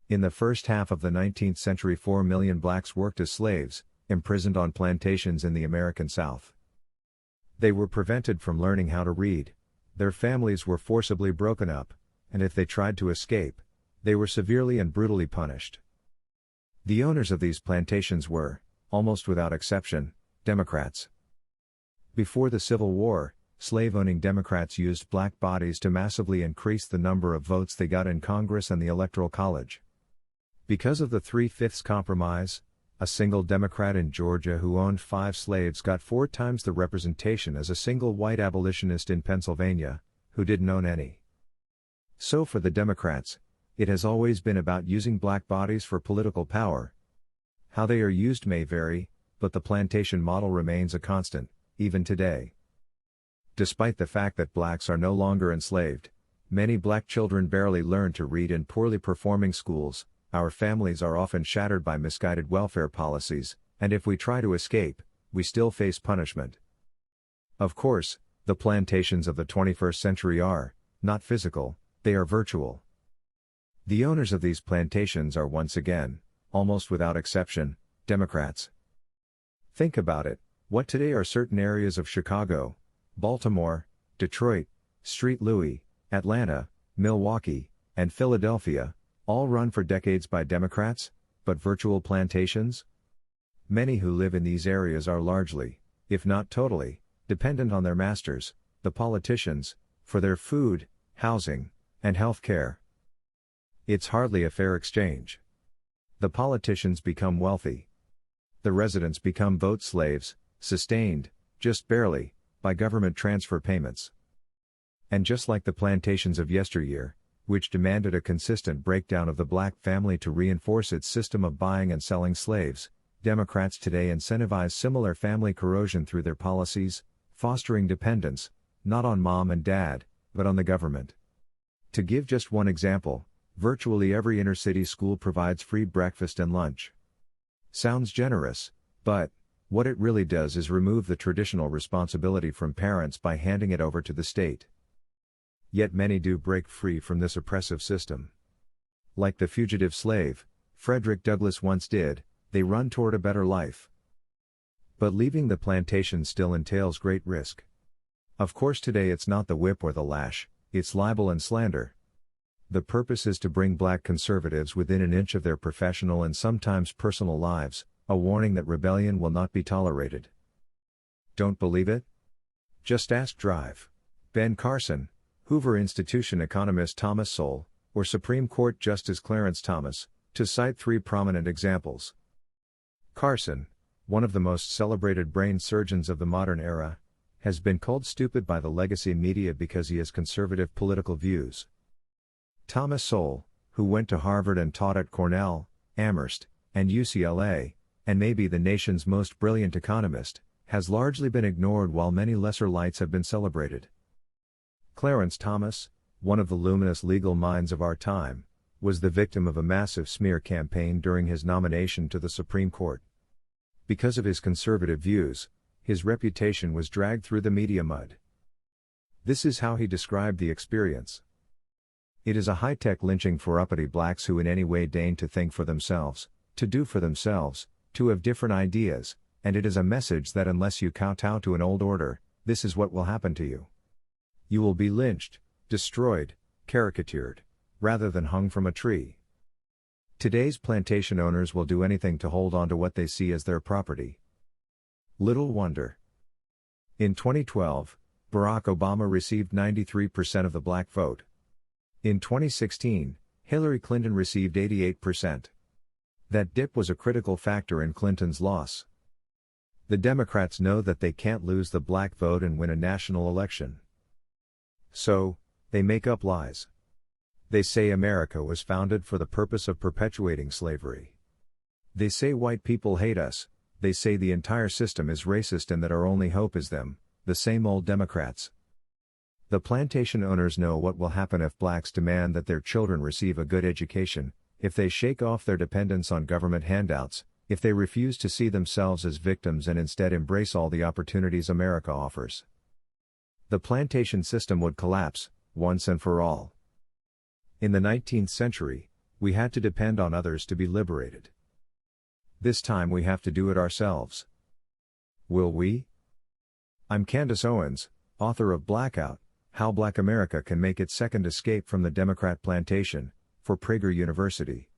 In the first half of the 19th century, 4 million blacks worked as slaves, imprisoned on plantations in the American South. They were prevented from learning how to read, their families were forcibly broken up, and if they tried to escape, they were severely and brutally punished. The owners of these plantations were, almost without exception, Democrats. Before the Civil War, slave-owning Democrats used black bodies to massively increase the number of votes they got in Congress and the Electoral College. Because of the 3/5 compromise, a single Democrat in Georgia who owned 5 slaves got 4 times the representation as a single white abolitionist in Pennsylvania, who didn't own any. So for the Democrats, it has always been about using black bodies for political power. How they are used may vary, but the plantation model remains a constant, even today. Despite the fact that blacks are no longer enslaved, many black children barely learn to read in poorly performing schools, our families are often shattered by misguided welfare policies, and if we try to escape, we still face punishment. Of course, the plantations of the 21st century are not physical, they are virtual. The owners of these plantations are once again, almost without exception, Democrats. Think about it, what today are certain areas of Chicago, Baltimore, Detroit, St. Louis, Atlanta, Milwaukee, and Philadelphia, all run for decades by Democrats, but virtual plantations? Many who live in these areas are largely, if not totally, dependent on their masters, the politicians, for their food, housing, and health care. It's hardly a fair exchange. The politicians become wealthy. The residents become vote slaves, sustained, just barely, by government transfer payments. And just like the plantations of yesteryear, which demanded a consistent breakdown of the black family to reinforce its system of buying and selling slaves, Democrats today incentivize similar family corrosion through their policies, fostering dependence, not on mom and dad, but on the government. To give just one example, virtually every inner-city school provides free breakfast and lunch. Sounds generous, but what it really does is remove the traditional responsibility from parents by handing it over to the state. Yet many do break free from this oppressive system. Like the fugitive slave, Frederick Douglass once did, they run toward a better life. But leaving the plantation still entails great risk. Of course today it's not the whip or the lash, it's libel and slander. The purpose is to bring black conservatives within an inch of their professional and sometimes personal lives, a warning that rebellion will not be tolerated. Don't believe it? Just ask Drive. Ben Carson, Hoover Institution economist Thomas Sowell, or Supreme Court Justice Clarence Thomas, to cite 3 prominent examples. Carson, one of the most celebrated brain surgeons of the modern era, has been called stupid by the legacy media because he has conservative political views. Thomas Sowell, who went to Harvard and taught at Cornell, Amherst, and UCLA, and may be the nation's most brilliant economist, has largely been ignored while many lesser lights have been celebrated. Clarence Thomas, one of the luminous legal minds of our time, was the victim of a massive smear campaign during his nomination to the Supreme Court. Because of his conservative views, his reputation was dragged through the media mud. This is how he described the experience. It is a high-tech lynching for uppity blacks who in any way deign to think for themselves, to do for themselves, to have different ideas, and it is a message that unless you kowtow to an old order, this is what will happen to you. You will be lynched, destroyed, caricatured, rather than hung from a tree. Today's plantation owners will do anything to hold on to what they see as their property. Little wonder. In 2012, Barack Obama received 93% of the black vote. In 2016, Hillary Clinton received 88%. That dip was a critical factor in Clinton's loss. The Democrats know that they can't lose the black vote and win a national election. So, they make up lies. They say America was founded for the purpose of perpetuating slavery. They say white people hate us, they say the entire system is racist and that our only hope is them, the same old Democrats. The plantation owners know what will happen if blacks demand that their children receive a good education, if they shake off their dependence on government handouts, if they refuse to see themselves as victims and instead embrace all the opportunities America offers. The plantation system would collapse, once and for all. In the 19th century, We had to depend on others to be liberated. This time we have to do it ourselves. Will we? I'm Candace Owens, author of Blackout: How Black America Can Make Its Second Escape from the Democrat Plantation, for Prager University.